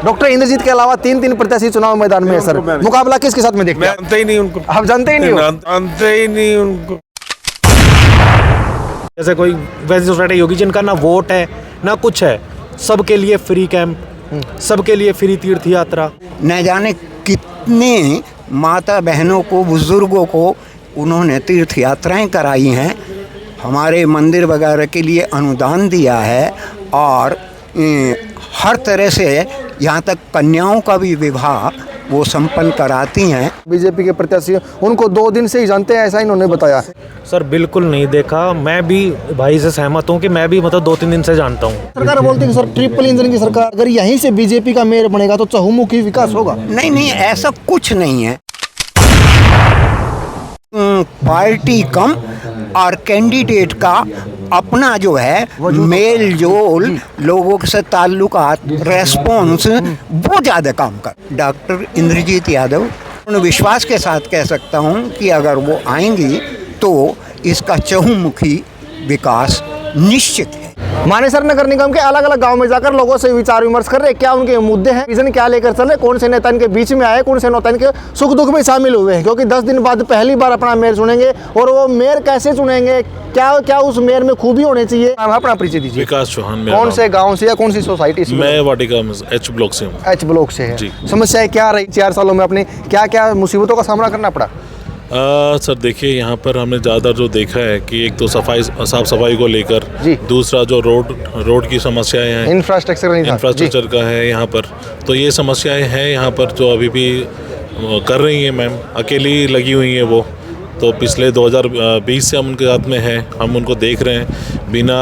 Doctor Indrajit के अलावा 3 प्रत्याशी चुनाव मैदान में है सर, मुकाबला किसके साथ में देखते हैं? जानते ही नहीं उनको, आप जानते ही नहीं हो? जानते ही नहीं उनको। जैसे कोई वैसी सोसाइटी होगी जिनका ना वोट है ना कुछ है, सबके लिए फ्री कैंप, सबके लिए फ्री तीर्थ यात्रा। न जाने कितने माता बहनों को, बुजुर्गों को उन्होंने तीर्थ यात्राएं कराई हैं, हमारे मंदिर वगैरह के लिए अनुदान दिया है और हर तरह से यहाँ तक कन्याओं का भी विवाह वो संपन्न कराती हैं। बीजेपी के प्रत्याशी उनको 2 दिन से ही जानते हैं, ऐसा इन्होंने बताया। सर बिल्कुल नहीं देखा, मैं भी भाई से सहमत हूँ कि मैं भी मतलब 2-3 दिन से जानता हूँ। सरकार बोलती है कि सर ट्रिपल इंजन की सरकार, अगर यहीं से बीजेपी का मेयर बनेगा तो चहुमुखी विकास होगा। नहीं, ऐसा कुछ नहीं है। पार्टी कम और कैंडिडेट का अपना जो है मेल जोल, लोगों से ताल्लुकात, रेस्पॉन्स वो ज़्यादा काम कर। डॉक्टर इंद्रजीत यादव विश्वास के साथ कह सकता हूँ कि अगर वो आएंगी तो इसका चहुमुखी विकास निश्चित है। मानेसर नगर निगम के अलग अलग गांव में जाकर लोगों से विचार विमर्श कर रहे, क्या उनके मुद्दे हैं, विजन क्या लेकर चल रहे, कौन से नेता इनके बीच में आए, कौन से नेता इनके सुख दुख में शामिल हुए हैं। क्योंकि 10 दिन बाद पहली बार अपना मेयर चुनेंगे और वो मेयर कैसे चुनेंगे, क्या उस मेयर में खूबी होनी चाहिए। अपना परिचय दीजिए। विकास चौहान। कौन से गाँव से या कौन सी सोसाइटी से? मैं वाटिका में H ब्लॉक से हूँ। H ब्लॉक से है। समस्याएं क्या रही 4 सालों में, अपने क्या क्या मुसीबतों का सामना करना पड़ा? सर देखिए, यहाँ पर हमने ज़्यादा जो देखा है कि एक तो साफ सफाई को लेकर, दूसरा जो रोड की समस्याएं हैं, इंफ्रास्ट्रक्चर का है यहाँ पर, तो ये समस्याएं हैं यहाँ पर जो अभी भी कर रही हैं मैम, अकेली लगी हुई हैं वो। तो पिछले 2020 से हम उनके साथ में हैं, हम उनको देख रहे हैं, बिना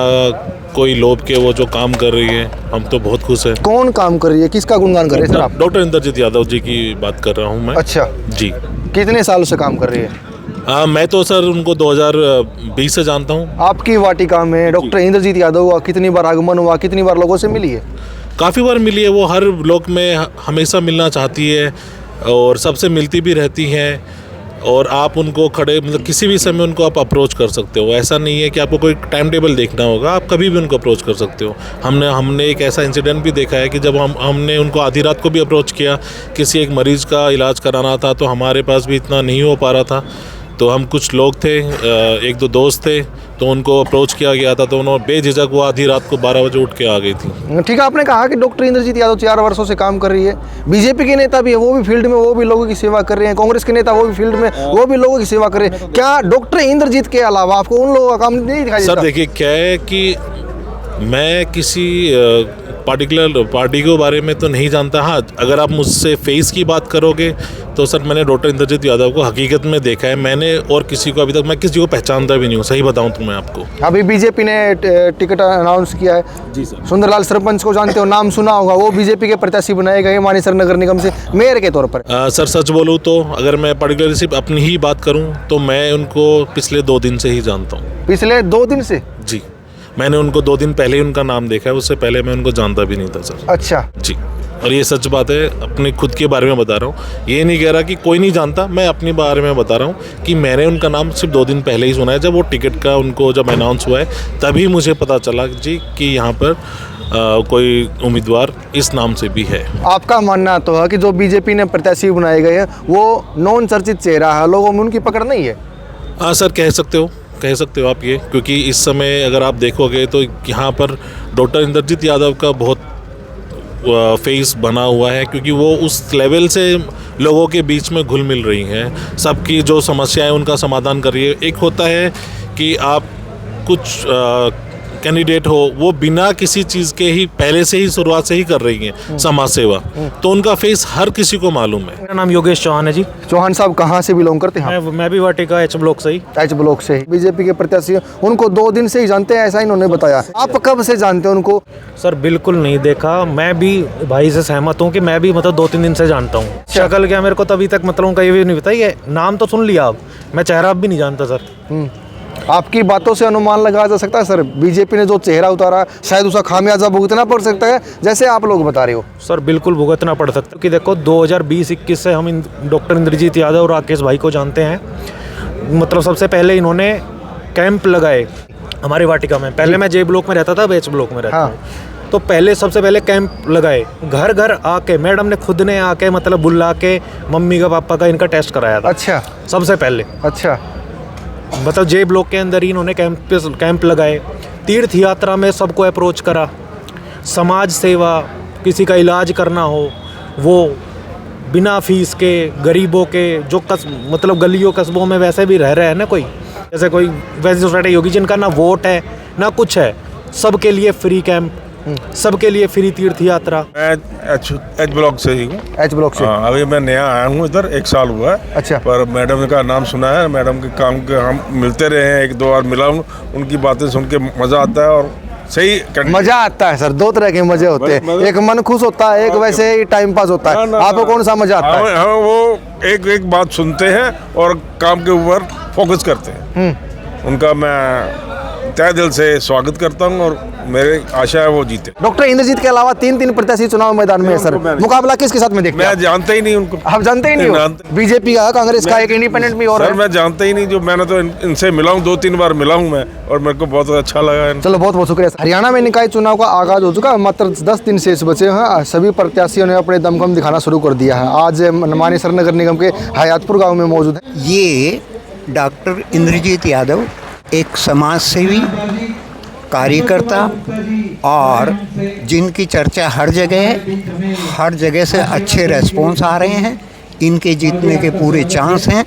कोई लोभ के वो जो काम कर रही है, हम तो बहुत खुश हैं। कौन काम कर रही है, किसका गुणगान कर रहे हैं सर आप? डॉक्टर इंद्रजीत यादव जी की बात कर रहा हूँ मैं। अच्छा जी, कितने सालों से काम कर रही है? मैं तो सर उनको 2020 से जानता हूँ। आपकी वाटिका में डॉक्टर इंद्रजीत यादव का कितनी बार आगमन हुआ, कितनी बार लोगों से मिली है? काफ़ी बार मिली है, वो हर ब्लॉक में हमेशा मिलना चाहती है और सबसे मिलती भी रहती हैं। और आप उनको खड़े मतलब किसी भी समय उनको आप अप्रोच कर सकते हो, ऐसा नहीं है कि आपको कोई टाइम टेबल देखना होगा, आप कभी भी उनको अप्रोच कर सकते हो। हमने एक ऐसा इंसिडेंट भी देखा है कि जब हमने उनको आधी रात को भी अप्रोच किया, किसी एक मरीज़ का इलाज कराना था, तो हमारे पास भी इतना नहीं हो पा रहा था, तो हम कुछ लोग थे, 1-2 दोस्त थे, तो उनको अप्रोच किया गया था, तो उन्होंने बेझिझक वो आधी रात को 12 बजे उठ के आ गई थी। ठीक है, आपने कहा कि डॉक्टर इंद्रजीत यादव 4 वर्षों से काम कर रही है, बीजेपी के नेता भी है, वो भी फील्ड में, वो भी लोगों की सेवा कर रहे हैं, कांग्रेस के नेता वो भी फील्ड में, वो भी लोगों की सेवा कर रहे हैं। क्या डॉक्टर इंद्रजीत के अलावा आपको उन लोगों का काम नहीं दिखाई देता? सर देखिए, क्या है कि मैं किसी पार्टिकुलर पार्टी के बारे में तो नहीं जानता। हाँ, अगर आप मुझसे फेस की बात करोगे तो सर मैंने डॉक्टर इंद्रजीत यादव को हकीकत में देखा है, मैंने और किसी को अभी तक मैं किसी को पहचानता भी नहीं हूँ, सही बताऊँ तो मैं आपको। अभी बीजेपी ने टिकट अनाउंस किया है। जी सर। सुंदरलाल सरपंच को जानते हो, नाम सुना होगा, वो बीजेपी के प्रत्याशी बनाए गए मानेसर नगर निगम से मेयर के तौर पर। सर सच बोलूँ तो अगर मैं पर्टिकुलरली सिर्फ अपनी ही बात करूँ तो मैं उनको पिछले 2 दिन से ही जानता हूँ। पिछले 2 दिन से? जी, मैंने उनको 2 दिन पहले ही उनका नाम देखा है, उससे पहले मैं उनको जानता भी नहीं था सर। अच्छा जी, और ये सच बात है, अपने खुद के बारे में बता रहा हूँ, ये नहीं कह रहा कि कोई नहीं जानता, मैं अपने बारे में बता रहा हूँ कि मैंने उनका नाम सिर्फ 2 दिन पहले ही सुना है। जब वो टिकट का उनको जब अनाउंस हुआ है तभी मुझे पता चला जी कि यहाँ पर कोई उम्मीदवार इस नाम से भी है। आपका मानना तो है कि जो बीजेपी ने प्रत्याशी बनाए गए हैं वो नॉन चर्चित चेहरा है, लोगों में उनकी पकड़ नहीं है? हाँ सर, कह सकते हो आप ये, क्योंकि इस समय अगर आप देखोगे तो यहाँ पर डॉक्टर इंद्रजीत यादव का बहुत फेस बना हुआ है, क्योंकि वो उस लेवल से लोगों के बीच में घुल मिल रही हैं, सबकी जो समस्याएं उनका समाधान कर रही है। एक होता है कि आप कुछ कैंडिडेट हो, वो बिना किसी चीज़ के ही पहले से ही शुरुआत से ही कर रही हैं समाज सेवा, तो उनका फेस हर किसी को मालूम है। मेरा नाम योगेश चौहान है जी। चौहान साहब कहाँ से बिलोंग करते हैं? मैं भी वाटिका H ब्लॉक से ही। H ब्लॉक से ही। बीजेपी के प्रत्याशी उनको 2 दिन से ही जानते हैं, ऐसा इन्होंने बताया। आप कब से जानते हैं उनको? सर बिल्कुल नहीं देखा, मैं भी भाई से सहमत हूँ कि मैं भी मतलब 2-3 दिन से जानता हूँ। शक्ल क्या मेरे को तो अभी तक मतलब कहीं भी नहीं बताई है, नाम तो सुन लिया आप, मैं चेहरा अब भी नहीं जानता सर। आपकी बातों से अनुमान लगाया जा सकता है सर, बीजेपी ने जो चेहरा उतारा शायद उसका खामियाजा भुगतना पड़ सकता है, जैसे आप लोग बता रहे हो? सर बिल्कुल भुगतना पड़ सकता है, कि देखो 2020-21 से हम डॉक्टर इंद्रजीत यादव और राकेश भाई को जानते हैं। मतलब सबसे पहले इन्होंने कैंप लगाए हमारी वाटिका में, पहले मैं J ब्लॉक में रहता था, अब H ब्लॉक में रहता हूँ। तो पहले सबसे पहले कैंप लगाए, घर घर आके मैडम ने खुद ने आके मतलब बुला के मम्मी का पापा का इनका टेस्ट कराया था अच्छा सबसे पहले। अच्छा मतलब जे ब्लॉक के अंदर ही इन्होंने कैंप लगाए, तीर्थ यात्रा में सबको अप्रोच करा, समाज सेवा, किसी का इलाज करना हो वो बिना फीस के, गरीबों के जो मतलब गलियों कस्बों में वैसे भी रह रहे हैं ना, कोई जैसे कोई वैसी सोसाइटी होगी जिनका ना वोट है ना कुछ है, सबके लिए फ्री कैंप, सबके लिए फ्री तीर्थ यात्रा। मैं एच ब्लॉक से ही हूँ। एच ब्लॉक से? हाँ, अभी मैं नया आया हूँ इधर, 1 साल हुआ है। अच्छा। पर मैडम का नाम सुना है, मैडम के काम के हम मिलते रहे हैं, 1-2 बार मिला हूँ, उनकी बातें सुन के मज़ा आता है और सही मजा आता है सर। 2 तरह के मजे होते हैं, एक मन खुश होता है, एक वैसे ही टाइम पास होता है। आपको कौन सा मजा आता है? हम वो एक बात सुनते हैं और काम के ऊपर फोकस करते हैं। उनका मैं तहे दिल से स्वागत करता हूँ और मेरी आशा है वो जीते। डॉक्टर इंद्रजीत के अलावा 3 प्रत्याशी चुनाव मैदान में है सर, मुकाबला किसके साथ में देखते हैं? मैं जानता ही नहीं उनको। आप जानते ही नहीं हो? बीजेपी का, कांग्रेस का, एक इंडिपेंडेंट भी और सर है। मैं जानता ही नहीं, जो मैंने तो इनसे मिला हूँ, 2-3 बार मिला हूँ मैं, और मेरे को बहुत अच्छा लगा। चलो बहुत बहुत शुक्रिया। हरियाणा में निकाय चुनाव का आगाज हो चुका है, मात्र 10 दिन शेष बचे हैं। सभी प्रत्याशियों ने अपने दमखम दिखाना शुरू कर दिया है। आज मानेसर नगर निगम के हयातपुर गाँव में मौजूद है। ये डॉक्टर इंद्रजीत यादव एक समाज सेवी, कार्यकर्ता और जिनकी चर्चा हर जगह से अच्छे रेस्पॉन्स आ रहे हैं, इनके जीतने के पूरे चांस हैं।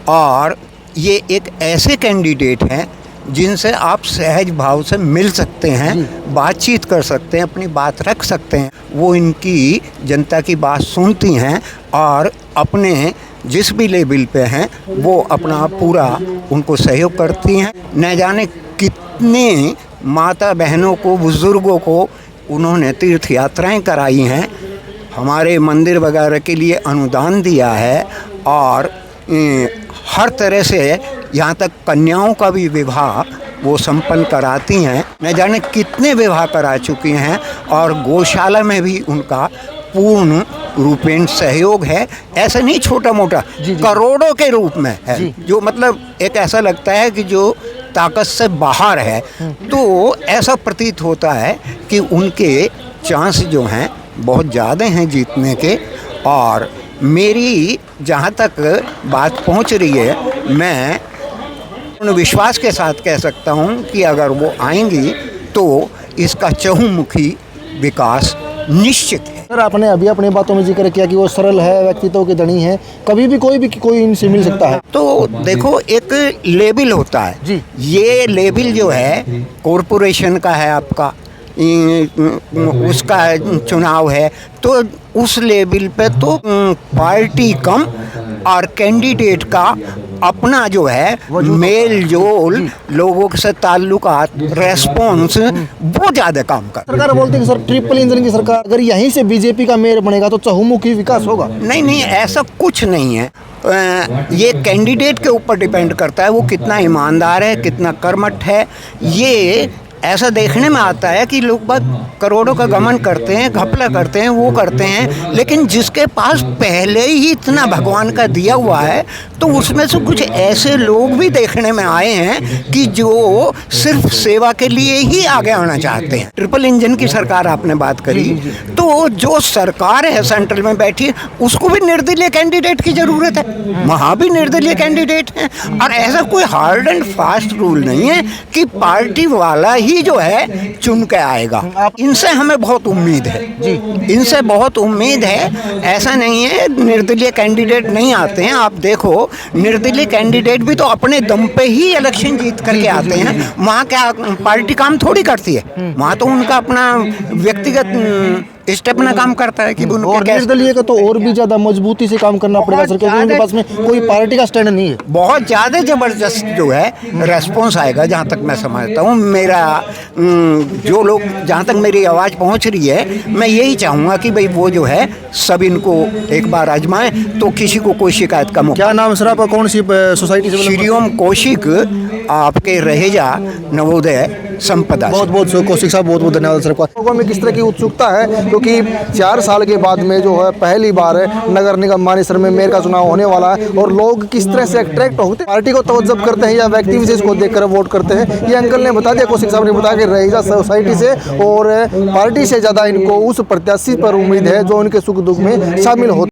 और ये एक ऐसे कैंडिडेट हैं जिनसे आप सहज भाव से मिल सकते हैं, बातचीत कर सकते हैं, अपनी बात रख सकते हैं। वो इनकी जनता की बात सुनती हैं और अपने जिस भी लेवल पे हैं वो अपना पूरा उनको सहयोग करती हैं। न जाने कितने माता बहनों को, बुज़ुर्गों को उन्होंने तीर्थ यात्राएं कराई हैं, हमारे मंदिर वगैरह के लिए अनुदान दिया है और हर तरह से यहाँ तक कन्याओं का भी विवाह वो संपन्न कराती हैं। न जाने कितने विवाह करा चुकी हैं और गौशाला में भी उनका पूर्ण रूपेण सहयोग है। ऐसा नहीं छोटा मोटा, करोड़ों के रूप में है, जो मतलब एक ऐसा लगता है कि जो ताकत से बाहर है। तो ऐसा प्रतीत होता है कि उनके चांस जो हैं बहुत ज़्यादा हैं जीतने के। और मेरी जहाँ तक बात पहुँच रही है, मैं उन विश्वास के साथ कह सकता हूँ कि अगर वो आएंगी तो इसका चहुमुखी विकास निश्चित है। सर आपने अभी अपनी बातों में जिक्र किया कि वो सरल है, व्यक्तित्व के धनी है, कभी भी कोई इनसे मिल सकता है। तो देखो, एक लेबल होता है जी। ये लेबल जो है कॉरपोरेशन का है, आपका उसका चुनाव है, तो उस लेवल पे तो पार्टी कम और कैंडिडेट का अपना जो है मेल जोल, लोगों से ताल्लुकात, रेस्पॉन्स वो ज़्यादा काम कर। सरकार बोलती है कि सर ट्रिपल इंजन की सरकार, अगर यहीं से बीजेपी का मेयर बनेगा तो चहुमुखी विकास होगा। नहीं, ऐसा कुछ नहीं है। ये कैंडिडेट के ऊपर डिपेंड करता है, वो कितना ईमानदार है, कितना कर्मठ है। ये ऐसा देखने में आता है कि लोग बात करोड़ों का गमन करते हैं, घपला करते हैं, वो करते हैं, लेकिन जिसके पास पहले ही इतना भगवान का दिया हुआ है, तो उसमें से कुछ ऐसे लोग भी देखने में आए हैं कि जो सिर्फ सेवा के लिए ही आगे आना चाहते हैं। ट्रिपल इंजन की सरकार आपने बात करी, तो जो सरकार है सेंट्रल में बैठी, उसको भी निर्दलीय कैंडिडेट की ज़रूरत है, वहाँ भी निर्दलीय कैंडिडेट हैं। और ऐसा कोई हार्ड एंड फास्ट रूल नहीं है कि पार्टी वाला ही जो है चुन के आएगा। इनसे हमें बहुत उम्मीद है जी, इनसे बहुत उम्मीद है। ऐसा नहीं है निर्दलीय कैंडिडेट नहीं आते हैं। आप देखो, निर्दलीय कैंडिडेट भी तो अपने दम पे ही इलेक्शन जीत करके आते हैं। वहाँ क्या पार्टी काम थोड़ी करती है, वहाँ तो उनका अपना व्यक्तिगत स्टेप अपना काम करता है कि और निर्दलीय का तो और भी ज़्यादा मजबूती से काम करना पड़ेगा सर, क्योंकि उनके पास में कोई पार्टी का स्टैंड नहीं है। बहुत ज़्यादा ज़बरदस्त जो है रेस्पॉन्स आएगा, जहाँ तक मैं समझता हूँ। मेरा जो लोग, जहाँ तक मेरी आवाज़ पहुँच रही है, मैं यही चाहूँगा कि भाई वो जो है सब इनको एक बार आजमाएं, तो किसी को कोई शिकायत का मौका। क्या नाम सर आपका, कौन सी सोसाइटी से? श्रीओम कौशिक, आपके रहेजा नवोदय संपदा से। बहुत बहुत कौशिक साहब, बहुत बहुत धन्यवाद सर। लोगों में किस तरह की उत्सुकता है, क्योंकि 4 साल के बाद में जो है पहली बार नगर निगम मानेसर में मेयर का चुनाव होने वाला है, और लोग किस तरह से अट्रैक्ट होते हैं, पार्टी को तवज्जो करते हैं या व्यक्ति विशेष को देखकर वोट करते हैं, ये अंकल ने बता दिया, कौशिक साहब ने बताया कि रईजा सोसाइटी से और पार्टी से ज़्यादा इनको उस प्रत्याशी पर उम्मीद है जो उनके सुख दुख में शामिल होते